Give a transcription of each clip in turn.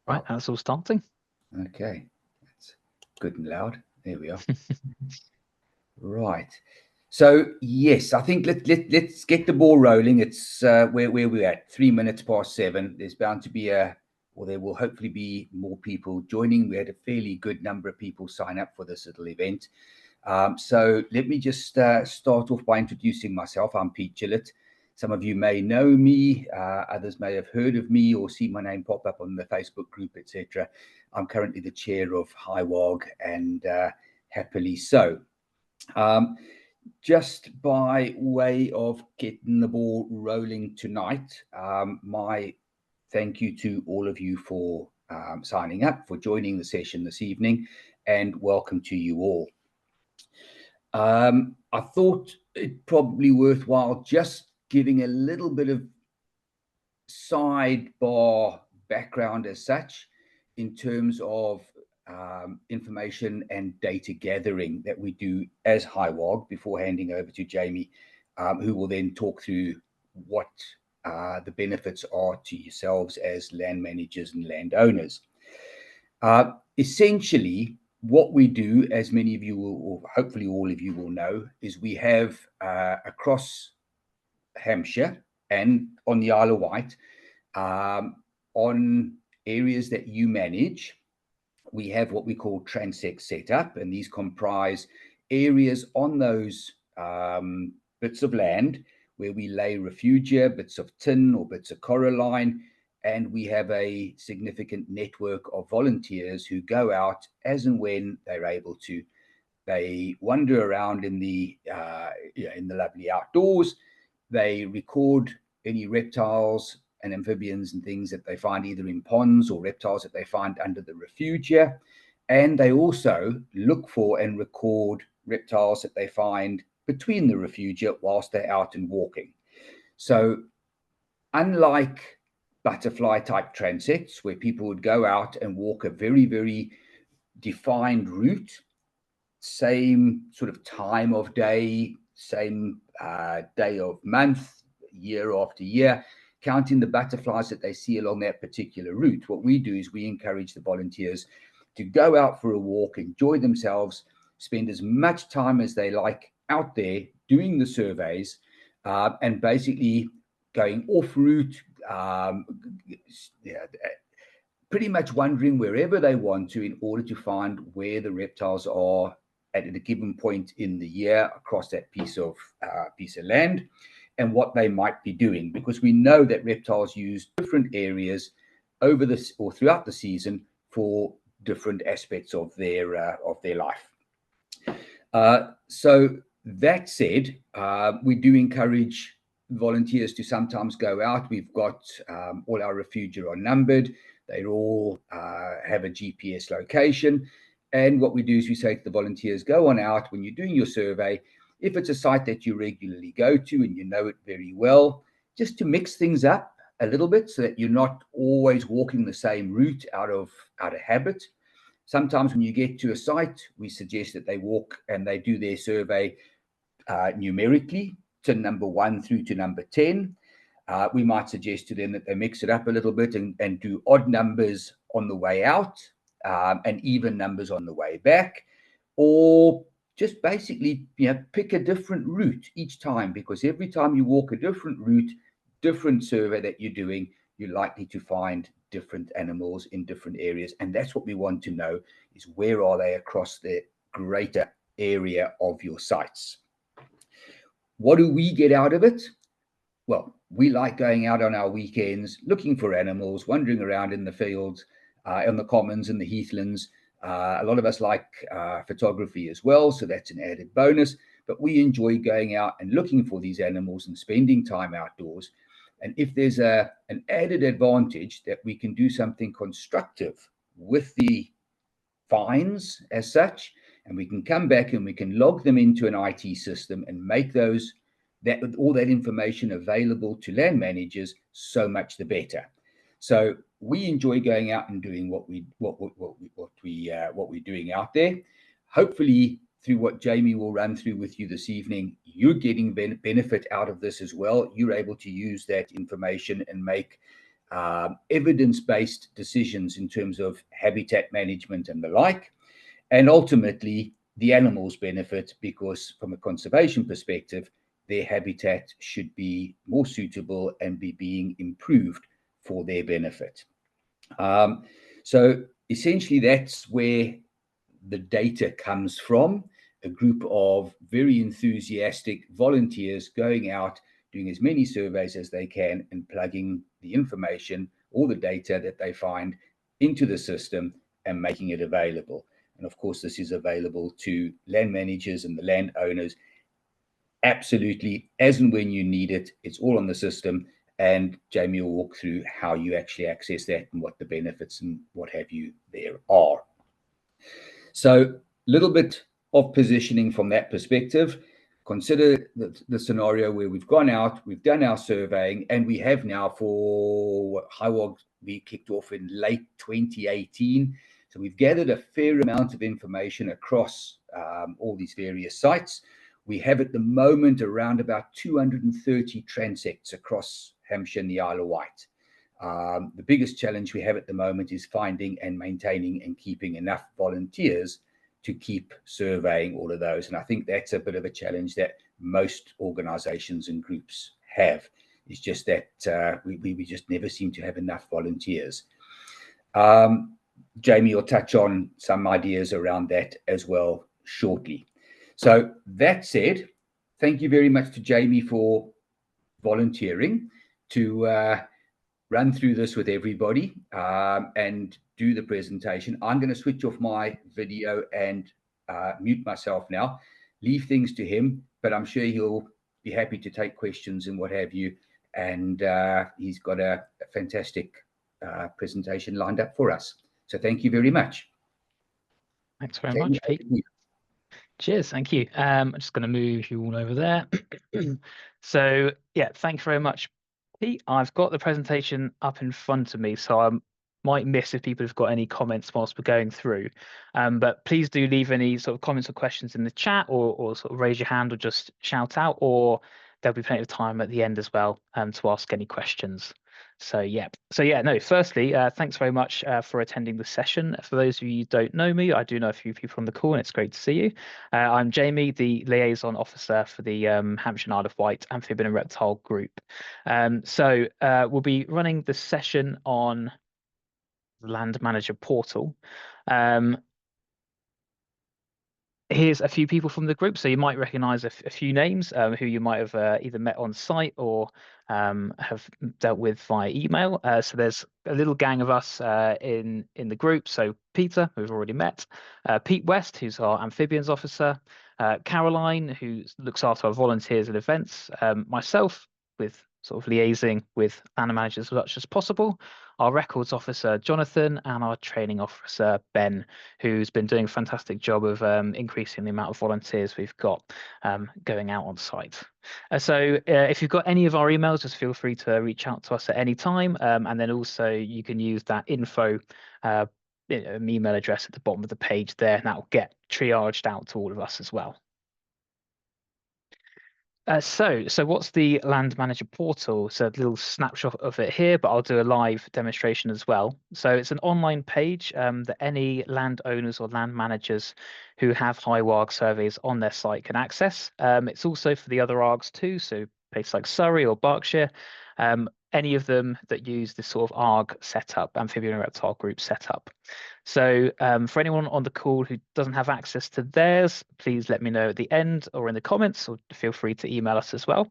Right, that's all starting. Okay, that's good and loud. There we are. Right. So yes, I think let's get the ball rolling. It's where we're at, 3 minutes past 7. There's bound to be there will hopefully be more people joining. We had a fairly good number of people sign up for this little event. So let me just start off by introducing myself. I'm Pete Gillett. Some of you may know me, others may have heard of me or see my name pop up on the Facebook group, etc. I'm currently the chair of HIWARG, and happily so. Um, just by way of getting the ball rolling tonight, my thank you to all of you for signing up, for joining the session this evening, and welcome to you all. I thought it probably worthwhile just giving a little bit of sidebar background as such in terms of information and data gathering that we do as HIWARG before handing over to Jamie, who will then talk through what the benefits are to yourselves as land managers and landowners. Essentially, what we do, as many of you will, or hopefully all of you will know, is we have across Hampshire and on the Isle of Wight, on areas that you manage, we have what we call transects set up, and these comprise areas on those bits of land where we lay refugia, bits of tin or bits of coralline, and we have a significant network of volunteers who go out as and when they're able to. They wander around in the lovely outdoors. They record any reptiles and amphibians and things that they find either in ponds or reptiles that they find under the refugia. And they also look for and record reptiles that they find between the refugia whilst they're out and walking. So, unlike butterfly type transects, where people would go out and walk a very, very defined route, same sort of time of day, same day of month, year after year, counting the butterflies that they see along that particular route. What we do is we encourage the volunteers to go out for a walk, enjoy themselves, spend as much time as they like out there doing the surveys, and basically going off route, yeah, pretty much wandering wherever they want to in order to find where the reptiles are at a given point in the year across that piece of land, and what they might be doing, because we know that reptiles use different areas over this or throughout the season for different aspects of their life. So that said, we do encourage volunteers to sometimes go out. We've got all our refugia are numbered. They all have a GPS location. And what we do is we say to the volunteers, go on out when you're doing your survey. If it's a site that you regularly go to and you know it very well, just to mix things up a little bit so that you're not always walking the same route out of habit. Sometimes when you get to a site, we suggest that they walk and they do their survey numerically to number 1 through to number 10. We might suggest to them that they mix it up a little bit and do odd numbers on the way out and even numbers on the way back, or just basically pick a different route each time, because every time you walk a different route, different survey that you're doing, you're likely to find different animals in different areas. And that's what we want to know, is where are they across the greater area of your sites. What do we get out of it? Well, we like going out on our weekends, looking for animals, wandering around in the fields, on the commons and the heathlands. A lot of us like photography as well, so that's an added bonus. But we enjoy going out and looking for these animals and spending time outdoors. And if there's an added advantage that we can do something constructive with the finds as such, and we can come back and we can log them into an IT system and make those that all that information available to land managers, so much the better. So we enjoy going out and doing what we're doing out there. Hopefully, through what Jamie will run through with you this evening, you're getting benefit out of this as well. You're able to use that information and make evidence-based decisions in terms of habitat management and the like. And ultimately, the animals benefit because from a conservation perspective, their habitat should be more suitable and be being improved for their benefit. So essentially, that's where the data comes from, a group of very enthusiastic volunteers going out, doing as many surveys as they can and plugging the information, all the data that they find into the system and making it available. And of course, this is available to land managers and the landowners absolutely as and when you need it. It's all on the system. And Jamie will walk through how you actually access that and what the benefits and what have you there are. So a little bit of positioning from that perspective. Consider the scenario where we've gone out, we've done our surveying, and we have now for HIWARG, we kicked off in late 2018. So we've gathered a fair amount of information across all these various sites. We have at the moment around about 230 transects across Hampshire and the Isle of Wight. The biggest challenge we have at the moment is finding and maintaining and keeping enough volunteers to keep surveying all of those. And I think that's a bit of a challenge that most organizations and groups have. It's just that we just never seem to have enough volunteers. Jamie will touch on some ideas around that as well shortly. So that said, thank you very much to Jamie for volunteering to run through this with everybody and do the presentation. I'm going to switch off my video and mute myself now, leave things to him, but I'm sure he'll be happy to take questions and what have you. And he's got a fantastic presentation lined up for us. So thank you very much. Thanks very much, Pete. Cheers, thank you. I'm just going to move you all over there. So yeah, thank you very much, Pete. I've got the presentation up in front of me, so I might miss if people have got any comments whilst we're going through. But please do leave any sort of comments or questions in the chat, or sort of raise your hand or just shout out, or there'll be plenty of time at the end as well to ask any questions. So yeah, no, firstly, thanks very much for attending the session. For those of you who don't know me, I do know a few people on the call and it's great to see you. I'm Jamie, the liaison officer for the Hampshire and Isle of Wight Amphibian and Reptile group. So we'll be running the session on the Land Manager portal. Here's a few people from the group, so you might recognize a few names who you might have either met on site or have dealt with via email. So there's a little gang of us in the group. So Peter, who we've already met, Pete West, who's our amphibians officer, Caroline, who looks after our volunteers and events, myself, with sort of liaising with land managers as much as possible, our records officer, Jonathan, and our training officer, Ben, who's been doing a fantastic job of increasing the amount of volunteers we've got going out on site. So if you've got any of our emails, just feel free to reach out to us at any time. And then also you can use that info email address at the bottom of the page there, and that will get triaged out to all of us as well. So what's the Land Manager portal? So a little snapshot of it here, but I'll do a live demonstration as well. So it's an online page that any landowners or land managers who have HIWARG surveys on their site can access. It's also for the other ARGs too, so places like Surrey or Berkshire, any of them that use this sort of ARG setup, Amphibian and Reptile Group setup. So for anyone on the call who doesn't have access to theirs, please let me know at the end or in the comments, or feel free to email us as well.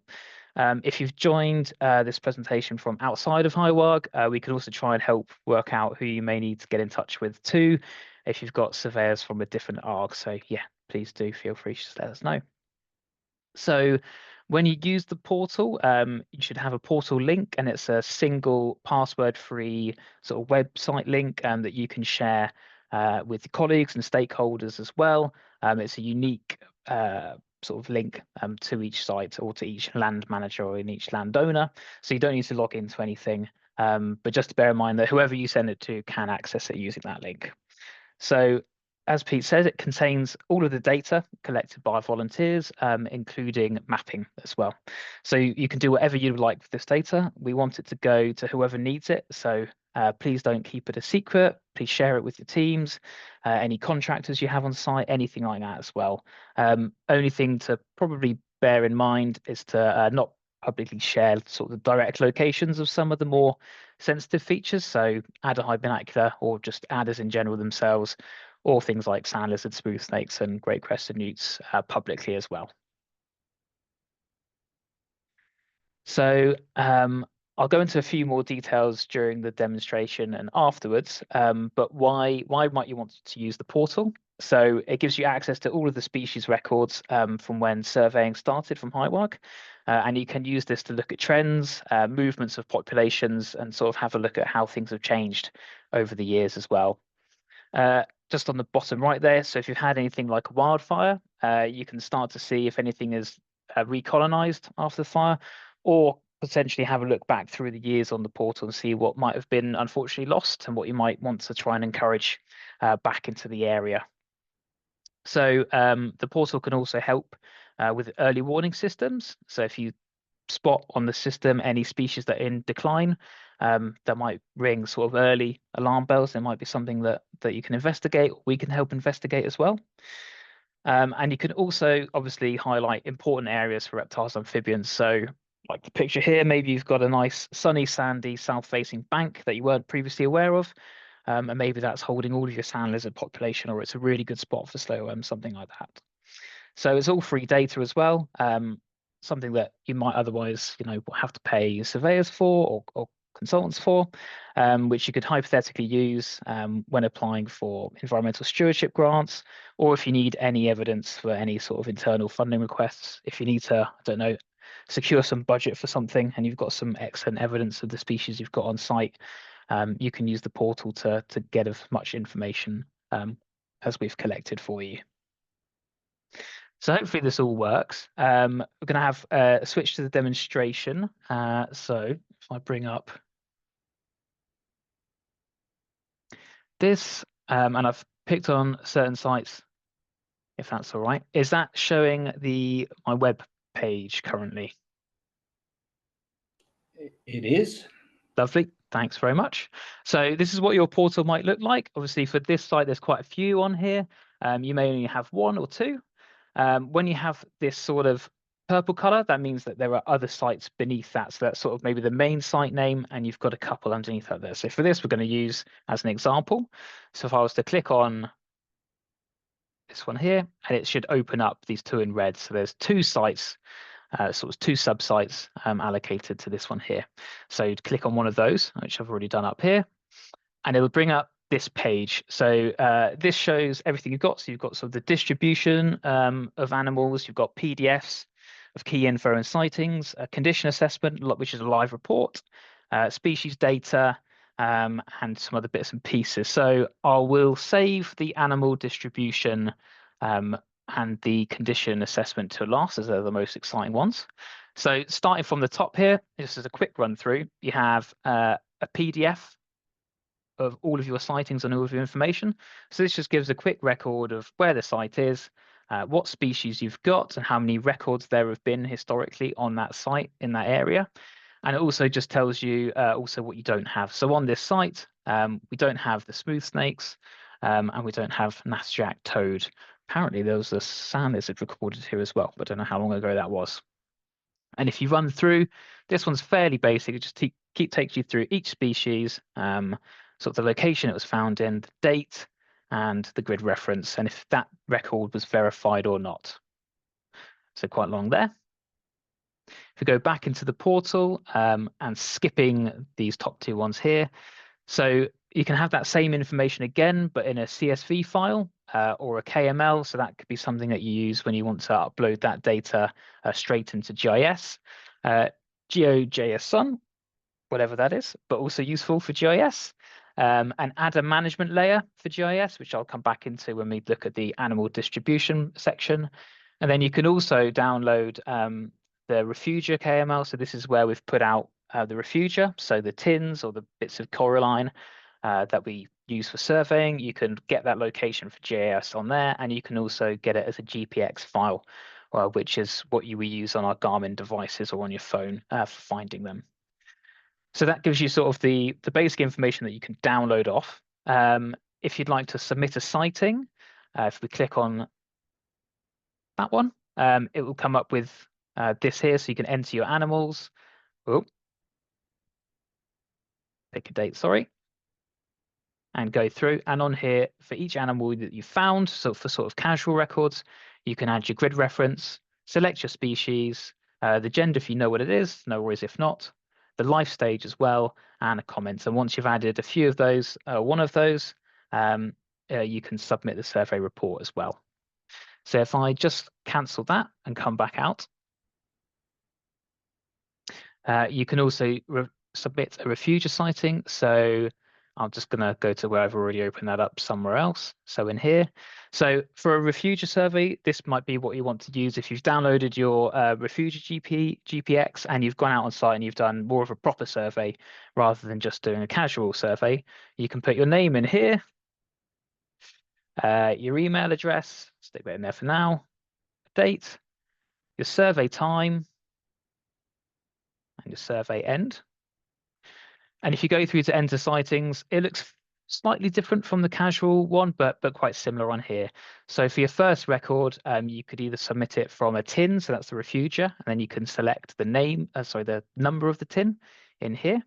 If you've joined this presentation from outside of HIWARG, we can also try and help work out who you may need to get in touch with too, if you've got surveyors from a different ARG. So yeah, please do feel free to let us know. So when you use the portal, you should have a portal link, and it's a single password-free sort of website link that you can share with your colleagues and stakeholders as well. It's a unique sort of link to each site or to each land manager or in each landowner, so you don't need to log into anything. But just to bear in mind that whoever you send it to can access it using that link. So as Pete said, it contains all of the data collected by volunteers, including mapping as well. So you can do whatever you'd like with this data. We want it to go to whoever needs it. So please don't keep it a secret. Please share it with your teams, any contractors you have on site, anything like that as well. Only thing to probably bear in mind is to not publicly share sort of the direct locations of some of the more sensitive features. So adder high binocular or just adders in general themselves, or things like sand lizards, smooth snakes, and great crested newts publicly as well. So I'll go into a few more details during the demonstration and afterwards, but why might you want to use the portal? So it gives you access to all of the species records from when surveying started from HIWARG, and you can use this to look at trends, movements of populations, and sort of have a look at how things have changed over the years as well. Just on the bottom right there, so if you've had anything like a wildfire, you can start to see if anything is recolonized after the fire, or potentially have a look back through the years on the portal and see what might have been unfortunately lost and what you might want to try and encourage back into the area. So the portal can also help with early warning systems. So if you spot on the system any species that are in decline, that might ring sort of early alarm bells. There might be something that you can investigate, or we can help investigate as well. And you can also obviously highlight important areas for reptiles and amphibians. So like the picture here, maybe you've got a nice sunny, sandy, south-facing bank that you weren't previously aware of. And maybe that's holding all of your sand lizard population, or it's a really good spot for slow something like that. So it's all free data as well, something that you might otherwise, have to pay surveyors for or consultants for, which you could hypothetically use when applying for environmental stewardship grants, or if you need any evidence for any sort of internal funding requests. If you need to, I don't know, secure some budget for something and you've got some excellent evidence of the species you've got on site, you can use the portal to get as much information as we've collected for you. So hopefully this all works. We're going to have a switch to the demonstration. So if I bring up this, and I've picked on certain sites, if that's all right. Is that showing my web page currently? It is. Lovely. Thanks very much. So this is what your portal might look like. Obviously, for this site, there's quite a few on here. You may only have one or two. When you have this sort of purple color, that means that there are other sites beneath that. So that's sort of maybe the main site name, and you've got a couple underneath that there. So for this, we're going to use as an example. So if I was to click on this one here, and it should open up these two in red. So there's two sites, sort of two sub-sites allocated to this one here. So you'd click on one of those, which I've already done up here, and it'll bring up this page. So this shows everything you've got. So you've got sort of the distribution of animals, you've got PDFs of key info and sightings, a condition assessment, which is a live report, species data, and some other bits and pieces. So I will save the animal distribution and the condition assessment to last, as they're the most exciting ones. So starting from the top here, this is a quick run through. You have a PDF of all of your sightings and all of your information. So this just gives a quick record of where the site is, what species you've got, and how many records there have been historically on that site in that area. And it also just tells you also what you don't have. So on this site, we don't have the smooth snakes, and we don't have Nasjac toad. Apparently there was a sand lizard recorded here as well, but I don't know how long ago that was. And if you run through, this one's fairly basic. It just takes you through each species, sort of the location it was found in, the date, and the grid reference, and if that record was verified or not. So quite long there. If we go back into the portal and skipping these top two ones here, so you can have that same information again, but in a CSV file or a KML. So that could be something that you use when you want to upload that data straight into GIS. GeoJSON, whatever that is, but also useful for GIS. And add a management layer for GIS, which I'll come back into when we look at the animal distribution section. And then you can also download the refugia KML. So this is where we've put out the refugia, so the tins or the bits of coralline that we use for surveying. You can get that location for GIS on there, and you can also get it as a GPX file, which is what you will use on our Garmin devices or on your phone for finding them. So that gives you sort of the basic information that you can download off. If you'd like to submit a sighting, if we click on that one, it will come up with this here, so you can enter your animals. Oh, pick a date, sorry, and go through. And on here, for each animal that you found, so for sort of casual records, you can add your grid reference, select your species, the gender if you know what it is, no worries if not, the life stage as well, and a comment. And once you've added a few of those, one of those, you can submit the survey report as well. So if I just cancel that and come back out, you can also submit a refuger sighting. So I'm just going to go to where I've already opened that up somewhere else. So in here. So for a refuger survey, this might be what you want to use if you've downloaded your refuger GPX and you've gone out on site and you've done more of a proper survey rather than just doing a casual survey. You can put your name in here, your email address, stick that in there for now, date, your survey time, and your survey end. And if you go through to enter sightings, it looks slightly different from the casual one, but quite similar on here. So for your first record, you could either submit it from a tin, so that's the refuger, and then you can select the name, the number of the tin in here.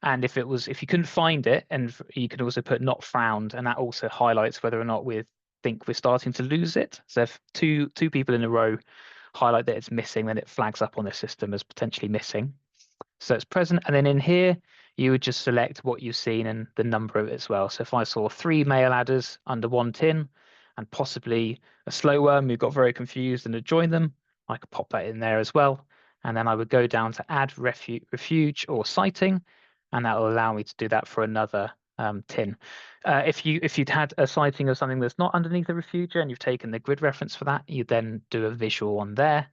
And if you couldn't find it, and you can also put not found, and that also highlights whether or not we think we're starting to lose it. So if two people in a row highlight that it's missing, then it flags up on the system as potentially missing. So it's present, and then in here you would just select what you've seen and the number of it as well. So if I saw 3 male adders under one tin and possibly a slow worm who got very confused and had joined them, I could pop that in there as well. And then I would go down to add refuge or sighting, and that will allow me to do that for another tin. If you'd had a sighting of something that's not underneath the refuger and you've taken the grid reference for that, you then do a visual on there,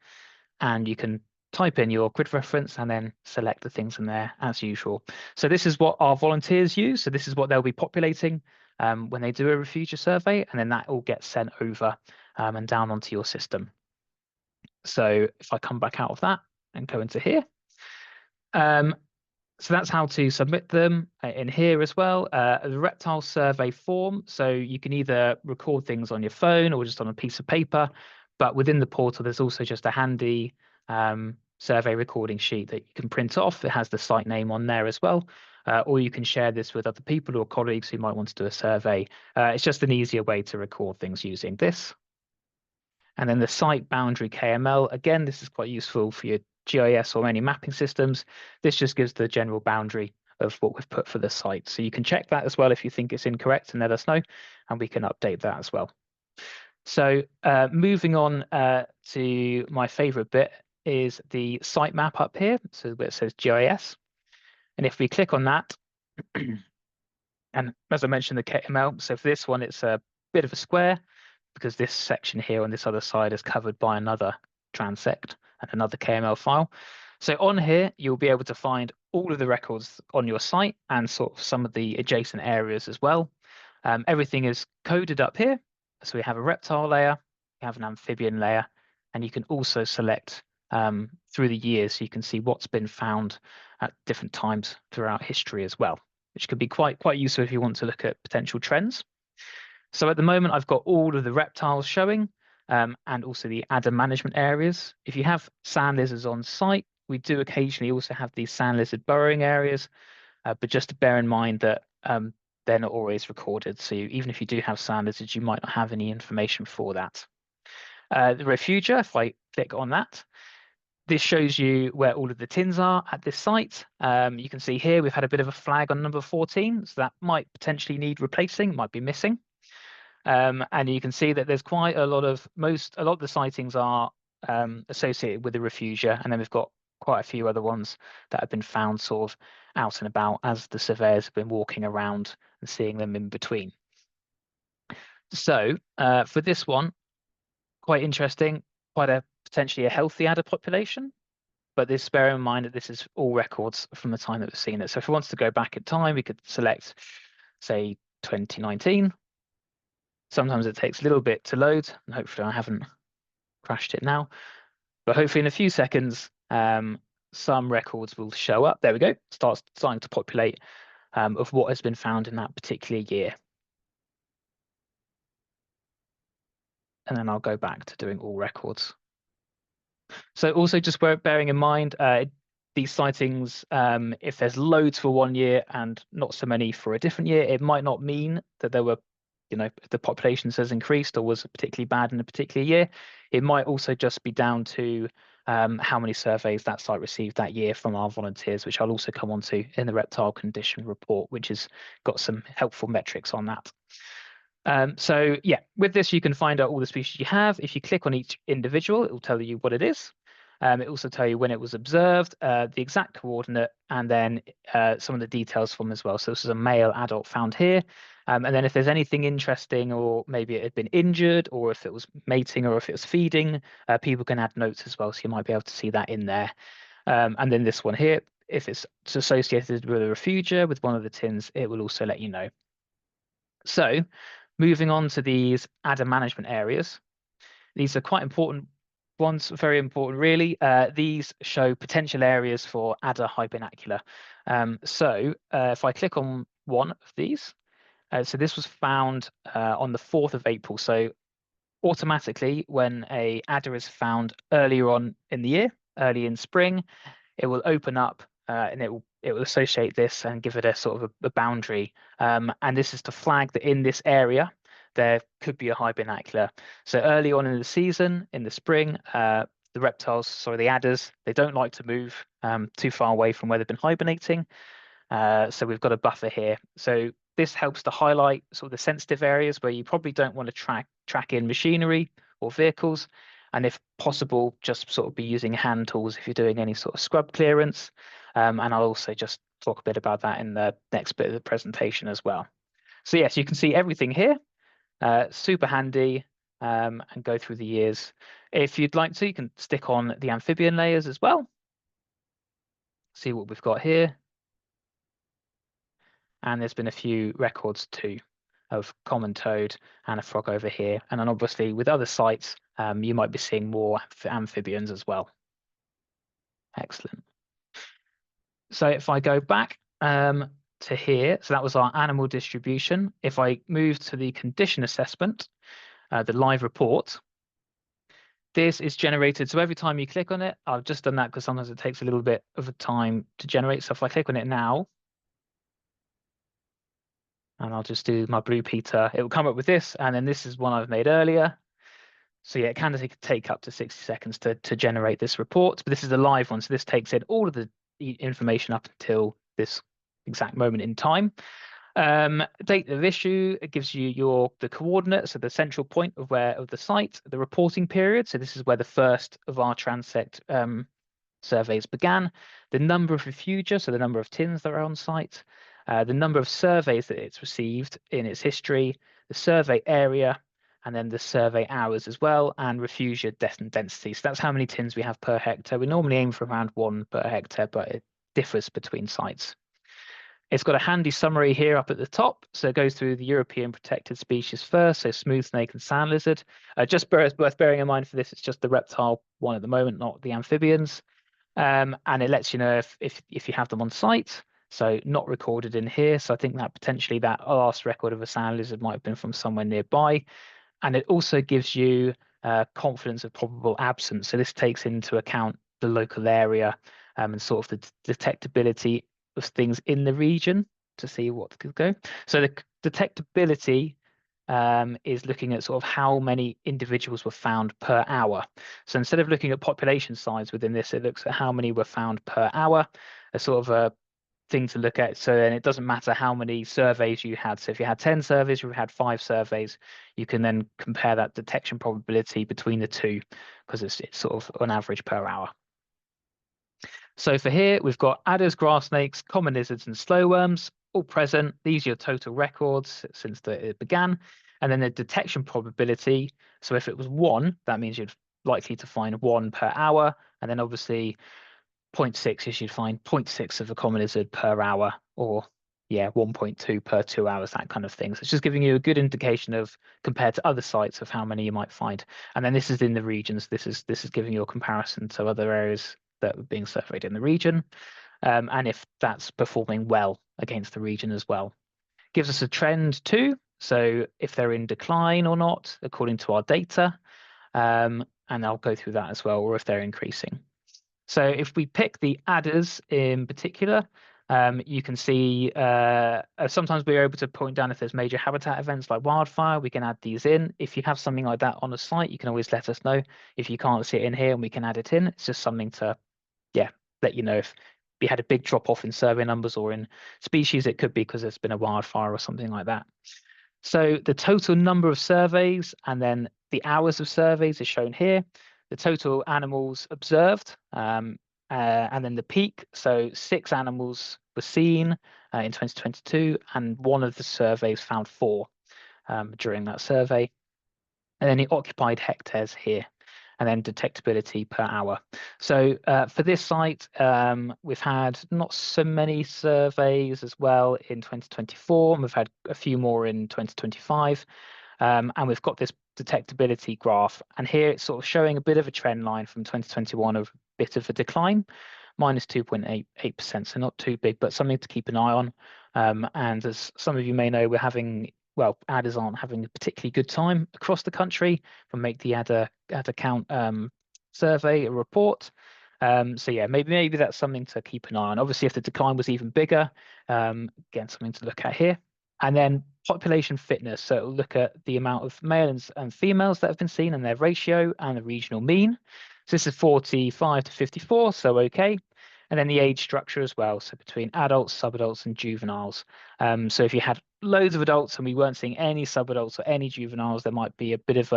and you can type in your grid reference and then select the things in there as usual. So this is what our volunteers use. So this is what they'll be populating when they do a refuger survey, and then that all gets sent over and down onto your system. So if I come back out of that and go into here, so that's how to submit them in here as well. The Reptile survey form. So you can either record things on your phone or just on a piece of paper, but within the portal, there's also just a handy survey recording sheet that you can print off. It has the site name on there as well, or you can share this with other people or colleagues who might want to do a survey. It's just an easier way to record things using this. And then the site boundary KML, again, this is quite useful for your GIS or any mapping systems. This just gives the general boundary of what we've put for the site. So you can check that as well if you think it's incorrect and let us know, and we can update that as well. So moving on to my favorite bit is the site map up here. So where it says GIS. And if we click on that, and as I mentioned, the KML, so for this one, it's a bit of a square because this section here on this other side is covered by another transect and another KML file. So on here, you'll be able to find all of the records on your site and sort of some of the adjacent areas as well. Everything is coded up here. So we have a reptile layer, we have an amphibian layer, and you can also select through the years, so you can see what's been found at different times throughout history as well, which could be quite useful if you want to look at potential trends. So at the moment, I've got all of the reptiles showing and also the adder management areas. If you have sand lizards on site, we do occasionally also have these sand lizard burrowing areas, but just to bear in mind that they're not always recorded. So even if you do have sand lizards, you might not have any information for that. The refuger, if I click on that, this shows you where all of the tins are at this site. You can see here we've had a bit of a flag on number 14, so that might potentially need replacing, might be missing. And you can see that there's quite a lot of the sightings are associated with the refuger, and then we've got quite a few other ones that have been found sort of out and about as the surveyors have been walking around and seeing them in between. So for this one, quite interesting, quite a potentially a healthy adder population, but this bear in mind that this is all records from the time that we've seen it. So if we wanted to go back in time, we could select say 2019. Sometimes it takes a little bit to load, and hopefully I haven't crashed it now. But hopefully in a few seconds, some records will show up. There we go. Starting to populate of what has been found in that particular year. And then I'll go back to doing all records. So also just bearing in mind, these sightings, if there's loads for one year and not so many for a different year, it might not mean that there were, the population has increased or was particularly bad in a particular year. It might also just be down to how many surveys that site received that year from our volunteers, which I'll also come on to in the reptile condition report, which has got some helpful metrics on that. So yeah, with this, you can find out all the species you have. If you click on each individual, it will tell you what it is. It also tell you when it was observed, the exact coordinate, and then some of the details from as well. So this is a male adult found here. And then if there's anything interesting, or maybe it had been injured, or if it was mating, or if it was feeding, people can add notes as well. So you might be able to see that in there. And then this one here, if it's associated with a refugia with one of the tins, it will also let you know. So moving on to these adder management areas. These are quite important ones, very important, really. These show potential areas for adder hibernacula. So if I click on one of these, so this was found on the 4th of April. So automatically, when a adder is found earlier on in the year, early in spring, it will open up and it will associate this and give it a sort of a boundary. And this is to flag that in this area there could be a hibernacula. So early on in the season, in the spring, the adders, they don't like to move too far away from where they've been hibernating. So we've got a buffer here. So this helps to highlight sort of the sensitive areas where you probably don't want to track in machinery or vehicles. And if possible, just sort of be using hand tools if you're doing any sort of scrub clearance. And I'll also just talk a bit about that in the next bit of the presentation as well. So yes, you can see everything here. Super handy, and go through the years. If you'd like to, you can stick on the amphibian layers as well. See what we've got here. And there's been a few records too of common toad and a frog over here. And then obviously with other sites, you might be seeing more amphibians as well. Excellent. So if I go back to here, so that was our animal distribution. If I move to the condition assessment, the live report, this is generated. So every time you click on it, I've just done that because sometimes it takes a little bit of a time to generate. So if I click on it now, and I'll just do my Blue Peter, it will come up with this. And then this is one I've made earlier. So yeah, it can take up to 60 seconds to generate this report. But this is a live one. So this takes in all of the information up until this exact moment in time. Date of issue, it gives you the coordinates, so the central point of the site, the reporting period. So this is where the first of our transect surveys began. The number of refugia, so the number of tins that are on site, the number of surveys that it's received in its history, the survey area, and then the survey hours as well, and refugia density. So that's how many tins we have per hectare. We normally aim for around 1 per hectare, but it differs between sites. It's got a handy summary here up at the top. So it goes through the European protected species first, so smooth snake and sand lizard. Just worth bearing in mind for this, it's just the reptile one at the moment, not the amphibians. And it lets you know if you have them on site. So not recorded in here. So I think that potentially that last record of a sand lizard might have been from somewhere nearby. And it also gives you confidence of probable absence. So this takes into account the local area and sort of the detectability of things in the region to see what could go. So the detectability is looking at sort of how many individuals were found per hour. So instead of looking at population size within this, it looks at how many were found per hour, a sort of a thing to look at. So then it doesn't matter how many surveys you had. So if you had 10 surveys, or you had 5 surveys, you can then compare that detection probability between the two because it's sort of on average per hour. So for here, we've got adders, grass snakes, common lizards, and slow worms all present. These are your total records since it began. And then the detection probability. So if it was 1, that means you're likely to find 1 per hour. And then obviously 0.6 is you'd find 0.6 of a common lizard per hour, or yeah, 1.2 per 2 hours, that kind of thing. So it's just giving you a good indication of, compared to other sites, of how many you might find. And then this is in the regions. This is giving you a comparison to other areas that are being surveyed in the region, and if that's performing well against the region as well. Gives us a trend too. So if they're in decline or not, according to our data, and I'll go through that as well, or if they're increasing. So if we pick the adders in particular, you can see sometimes we're able to point down if there's major habitat events like wildfire, we can add these in. If you have something like that on a site, you can always let us know. If you can't see it in here, and we can add it in. It's just something to, yeah, let you know if we had a big drop off in survey numbers or in species. It could be because there's been a wildfire or something like that. So the total number of surveys and then the hours of surveys is shown here. The total animals observed, and then the peak. So 6 animals were seen in 2022, and one of the surveys found 4 during that survey. And then the occupied hectares here, and then detectability per hour. So for this site, we've had not so many surveys as well in 2024, and we've had a few more in 2025. And we've got this detectability graph, and here it's sort of showing a bit of a trend line from 2021 of a bit of a decline, minus 2.88%, so not too big, but something to keep an eye on. And as some of you may know, we're having, well, adders aren't having a particularly good time across the country. From Make the Adder Count survey, a report. So yeah, maybe that's something to keep an eye on. Obviously, if the decline was even bigger, again, something to look at here. And then population fitness. So it'll look at the amount of males and females that have been seen and their ratio and the regional mean. So this is 45 to 54, so okay. And then the age structure as well. So between adults, subadults, and juveniles. So if you had loads of adults and we weren't seeing any subadults or any juveniles, there might be a bit of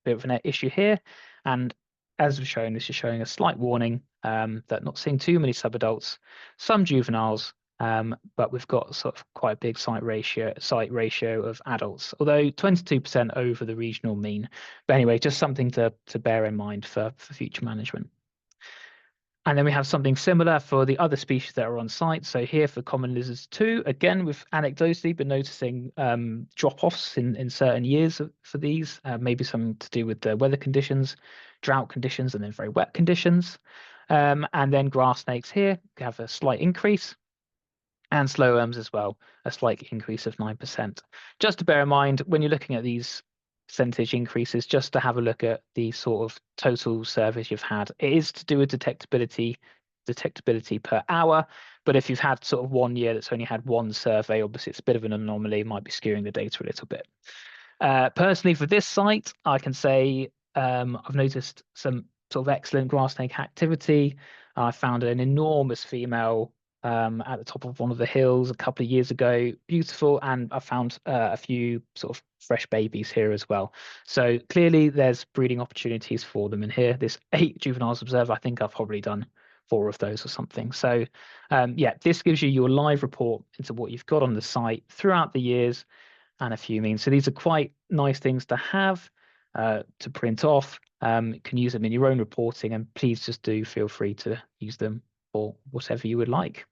an issue here. And as we've shown, this is showing a slight warning that not seeing too many subadults, some juveniles, but we've got sort of quite a big site ratio of adults, although 22% over the regional mean. But anyway, just something to bear in mind for future management. And then we have something similar for the other species that are on site. So here for common lizards too, again, we've anecdotally been noticing drop-offs in certain years for these, maybe something to do with the weather conditions, drought conditions, and then very wet conditions. And then grass snakes here have a slight increase, and slow worms as well, a slight increase of 9%. Just to bear in mind, when you're looking at these percentage increases, just to have a look at the sort of total surveys you've had. It is to do with detectability per hour, but if you've had sort of 1 year that's only had 1 survey, obviously it's a bit of an anomaly, might be skewing the data a little bit. Personally, for this site, I can say I've noticed some sort of excellent grass snake activity. I found an enormous female at the top of one of the hills a couple of years ago, beautiful, and I found a few sort of fresh babies here as well. So clearly there's breeding opportunities for them in here. There's 8 juveniles observed. I think I've probably done 4 of those or something. So yeah, this gives you your live report into what you've got on the site throughout the years and a few means. So these are quite nice things to have, to print off. You can use them in your own reporting, and please just do feel free to use them for whatever you would like.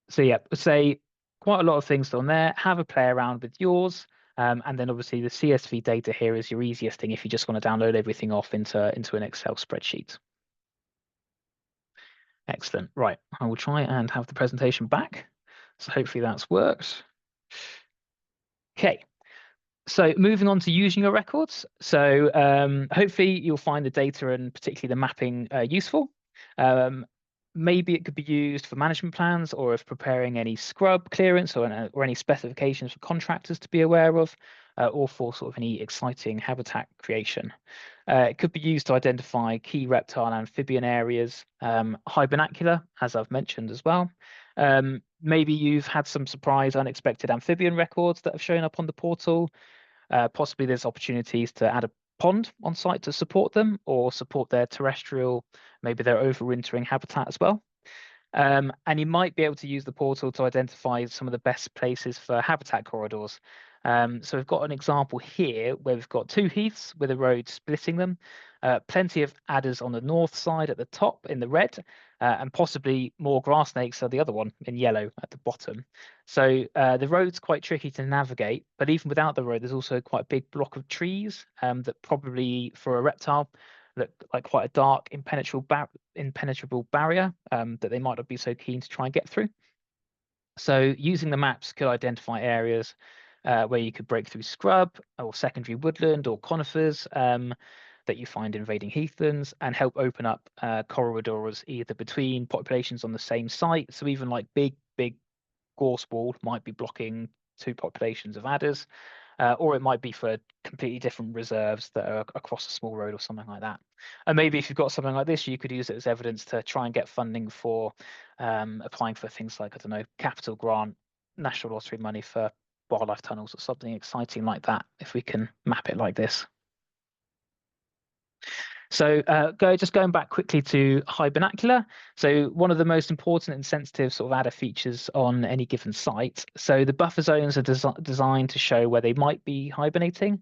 So yeah, say quite a lot of things on there. Have a play around with yours. And then obviously the CSV data here is your easiest thing if you just want to download everything off into an Excel spreadsheet. Excellent. Right, I will try and have the presentation back. So hopefully that's worked. Okay, so moving on to using your records. So hopefully you'll find the data and particularly the mapping useful. Maybe it could be used for management plans, or if preparing any scrub clearance or any specifications for contractors to be aware of, or for sort of any exciting habitat creation. It could be used to identify key reptile and amphibian areas, high binocular, as I've mentioned as well. Maybe you've had some surprise, unexpected amphibian records that have shown up on the portal. Possibly there's opportunities to add a pond on site to support them, or support their terrestrial, maybe their overwintering habitat as well. And you might be able to use the portal to identify some of the best places for habitat corridors. So we've got an example here where we've got 2 heaths with a road splitting them. Plenty of adders on the north side at the top in the red, and possibly more grass snakes are the other one in yellow at the bottom. So the road's quite tricky to navigate, but even without the road, there's also quite a big block of trees that probably for a reptile look like quite a dark, impenetrable barrier that they might not be so keen to try and get through. So using the maps could identify areas where you could break through scrub or secondary woodland or conifers that you find invading heathlands, and help open up corridors either between populations on the same site. So even like big gorse wall might be blocking two populations of adders, or it might be for completely different reserves that are across a small road or something like that. And maybe if you've got something like this, you could use it as evidence to try and get funding for applying for things like, I don't know, capital grant, national lottery money for wildlife tunnels or something exciting like that, if we can map it like this. So just going back quickly to high binocular. So one of the most important and sensitive sort of adder features on any given site. So the buffer zones are designed to show where they might be hibernating.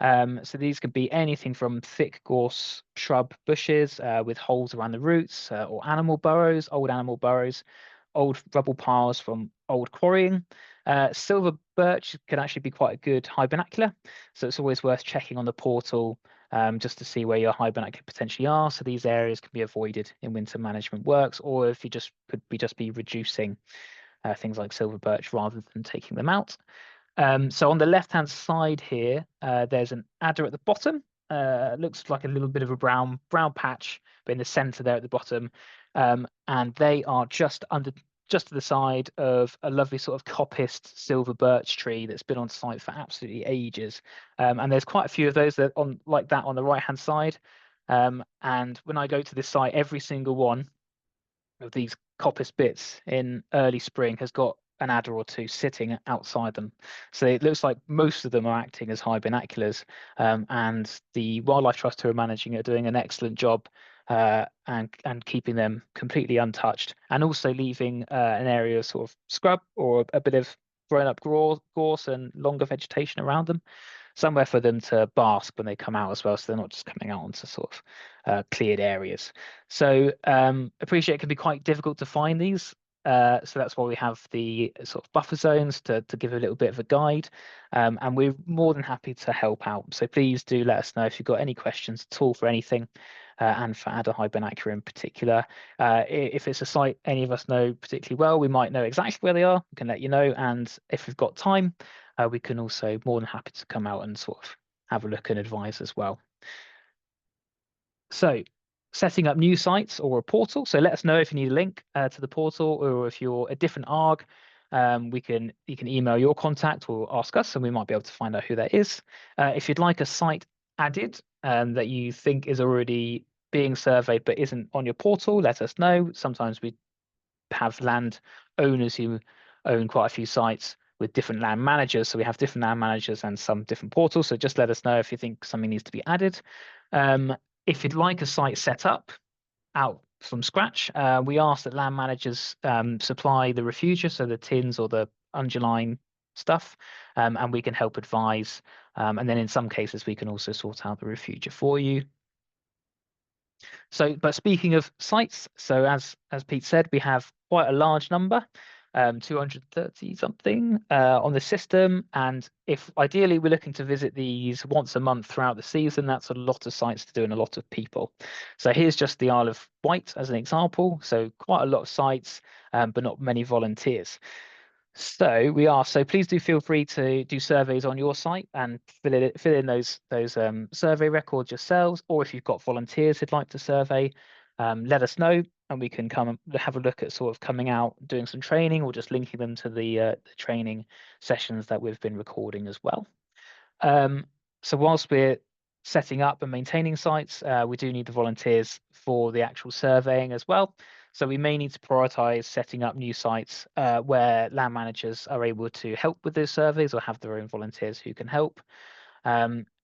So these could be anything from thick gorse shrub bushes with holes around the roots, or animal burrows, old animal burrows, old rubble piles from old quarrying. Silver birch can actually be quite a good high binocular. So it's always worth checking on the portal just to see where your high binocular potentially are. So these areas can be avoided in winter management works, or if you could be reducing things like silver birch rather than taking them out. So on the left-hand side here, there's an adder at the bottom. Looks like a little bit of a brown patch, but in the center there at the bottom. And they are just to the side of a lovely sort of coppiced silver birch tree that's been on site for absolutely ages. And there's quite a few of those that on the right-hand side. And when I go to this site, every single one of these coppice bits in early spring has got an adder or two sitting outside them. So it looks like most of them are acting as high binoculars, and the Wildlife Trust who are managing it are doing an excellent job and keeping them completely untouched, and also leaving an area of sort of scrub or a bit of grown up gorse and longer vegetation around them, somewhere for them to bask when they come out as well, so they're not just coming out onto sort of cleared areas. So appreciate it can be quite difficult to find these. So that's why we have the sort of buffer zones to give a little bit of a guide, and we're more than happy to help out. So please do let us know if you've got any questions at all for anything, and for adder high binocular in particular. If it's a site any of us know particularly well, we might know exactly where they are. We can let you know, and if we've got time, we can also more than happy to come out and sort of have a look and advise as well. So setting up new sites or a portal. So let us know if you need a link to the portal, or if you're a different ARG, you can email your contact or ask us, and we might be able to find out who that is. If you'd like a site added that you think is already being surveyed but isn't on your portal, let us know. Sometimes we have land owners who own quite a few sites with different land managers. So we have different land managers and some different portals. So just let us know if you think something needs to be added. If you'd like a site set up out from scratch, we ask that land managers supply the refugia, so the tins or the undulane stuff, and we can help advise. And then in some cases, we can also sort out the refugia for you. So, but speaking of sites, so as Pete said, we have quite a large number, 230 something on the system. And if ideally we're looking to visit these once a month throughout the season, that's a lot of sites to do and a lot of people. So here's just the Isle of Wight as an example. So quite a lot of sites, but not many volunteers. So please do feel free to do surveys on your site and fill in those survey records yourselves, or if you've got volunteers who'd like to survey, let us know, and we can come and have a look at sort of coming out, doing some training, or just linking them to the training sessions that we've been recording as well. So whilst we're setting up and maintaining sites, we do need the volunteers for the actual surveying as well. So we may need to prioritize setting up new sites where land managers are able to help with those surveys or have their own volunteers who can help.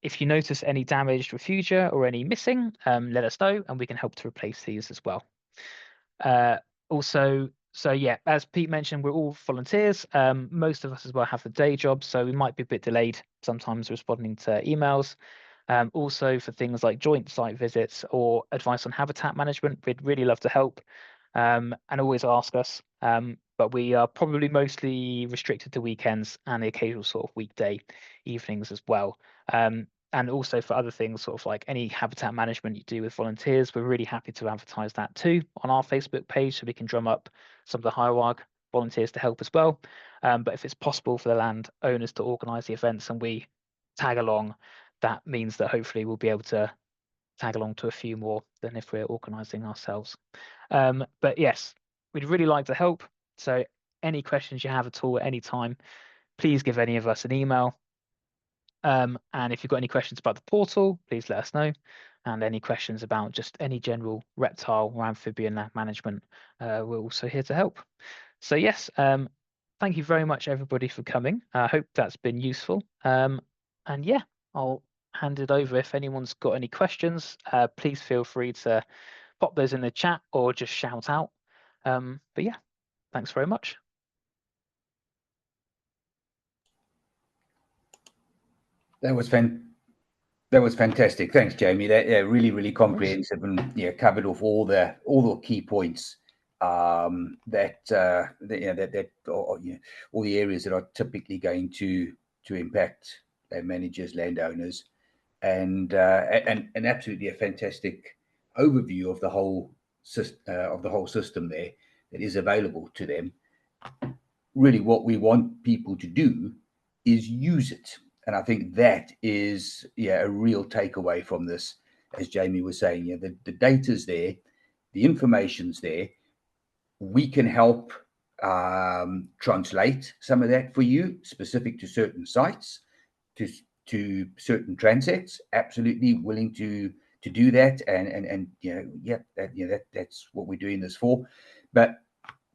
If you notice any damaged refugia or any missing, let us know and we can help to replace these as well. So yeah, as Pete mentioned, we're all volunteers. Most of us as well have a day job, so we might be a bit delayed sometimes responding to emails. Also for things like joint site visits or advice on habitat management, we'd really love to help, and always ask us. But we are probably mostly restricted to weekends and the occasional sort of weekday evenings as well. And also for other things, sort of like any habitat management you do with volunteers, we're really happy to advertise that too on our Facebook page, so we can drum up some of the HIWARG volunteers to help as well. But if it's possible for the land owners to organise the events and we tag along, that means that hopefully we'll be able to tag along to a few more than if we're organising ourselves. But yes, we'd really like to help. So any questions you have at all at any time, please give any of us an email. And if you've got any questions about the portal, please let us know. And any questions about just any general reptile or amphibian land management, we're also here to help. So yes, thank you very much everybody for coming. I hope that's been useful. And yeah, I'll hand it over. If anyone's got any questions, please feel free to pop those in the chat or just shout out. But yeah, thanks very much. That was fantastic. Thanks, Jamie. That really comprehensive and covered off all the key points all the areas that are typically going to impact land managers, landowners, and absolutely a fantastic overview of the whole system there that is available to them. Really, what we want people to do is use it. And I think that is, a real takeaway from this. As Jamie was saying, the data's there, the information's there. We can help translate some of that for you, specific to certain sites, to certain transects. Absolutely willing to do that, and that's what we're doing this for. But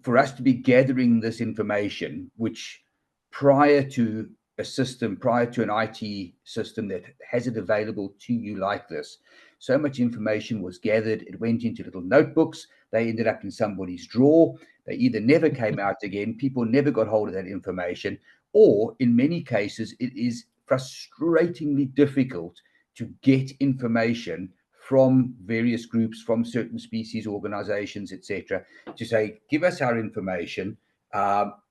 for us to be gathering this information, which prior to a system, prior to an IT system that has it available to you like this, so much information was gathered. It went into little notebooks. They ended up in somebody's drawer. They either never came out again, people never got hold of that information, or in many cases, it is frustratingly difficult to get information from various groups, from certain species, organizations, etc., to say, give us our information,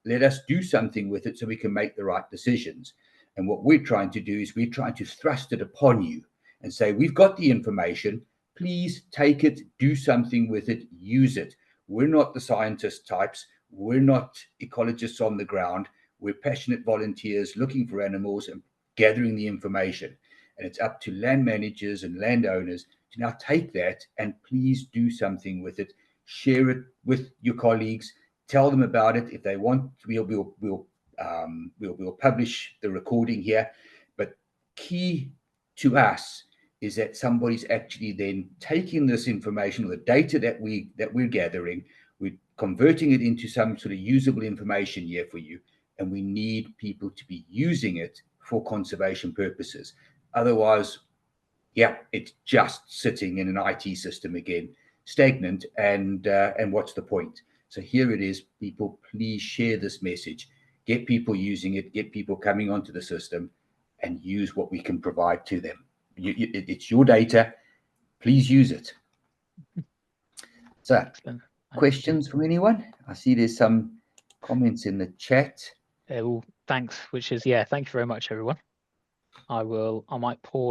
let us do something with it so we can make the right decisions. And what we're trying to do is we're trying to thrust it upon you and say, we've got the information, please take it, do something with it, use it. We're not the scientist types. We're not ecologists on the ground. We're passionate volunteers looking for animals and gathering the information. And it's up to land managers and landowners to now take that and please do something with it. Share it with your colleagues. Tell them about it. If they want, we'll publish the recording here. But key to us is that somebody's actually then taking this information, or the data that we're gathering, we're converting it into some sort of usable information here for you, and we need people to be using it for conservation purposes. Otherwise, it's just sitting in an IT system again, stagnant, and what's the point? So here it is, people, please share this message, get people using it, get people coming onto the system, and use what we can provide to them. It's your data, please use it. So, excellent. Questions from anyone? I see there's some comments in the chat. Well, thanks, which is, thank you very much, everyone. I might pause